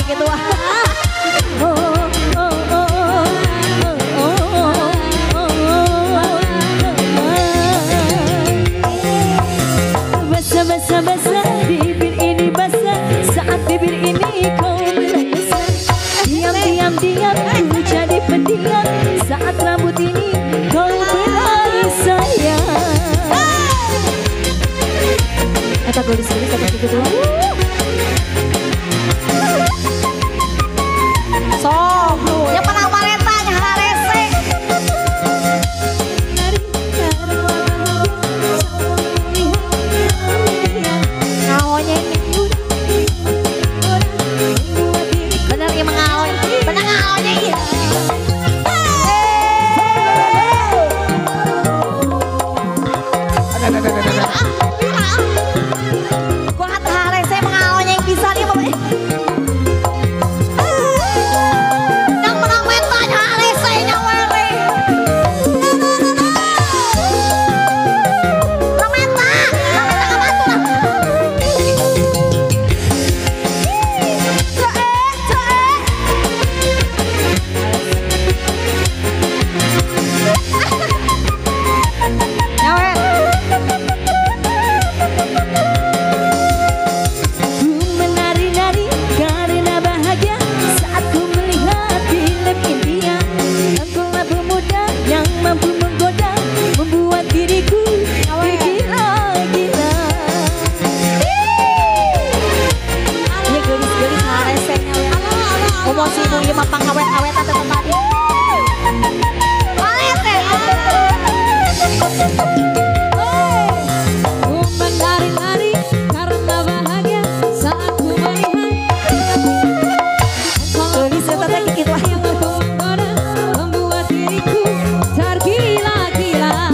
kayak gitu. Basah-basah bibir ini basah saat bibir ini kau basah. Diam ku jadi pendiam saat rambut ini kau berlari sayang. Eta gelis-gelis kata gitu. Sok, yang menang Mareta nya harese. Ngaonya ini. Bener ya mengaon. Bener ngaonya ini. Kuat harese mengaonnya yang bisa dia pokoknya. Emosi itu ya mapang awet-awet atau tadi. Ku menari-nari karena bahagia saat ku melihat Tuh bisa tadi gitu. yang menggoda membuat diriku tergila-gila.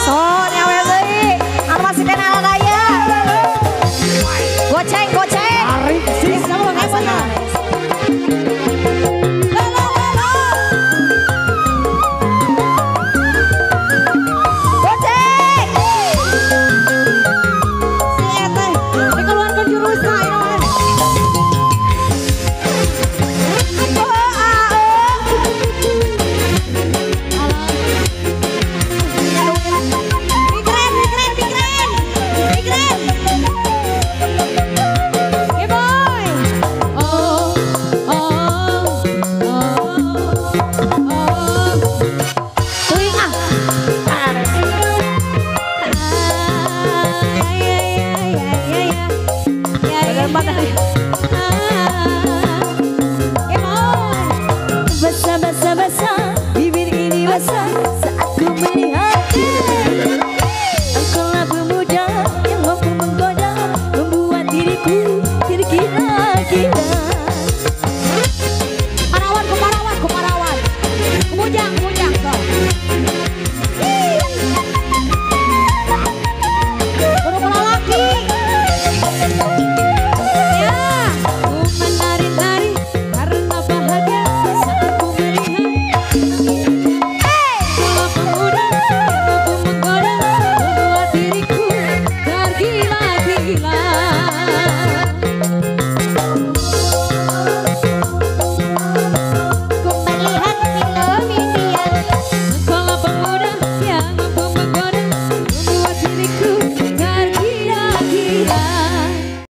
So, nyawe deui. Anu masih kena ala daya. Goceng. Arif sih sama benar. Goceng. Si eta dikeluarkan jurusnya ini mah. Basah-basah bibir ini basah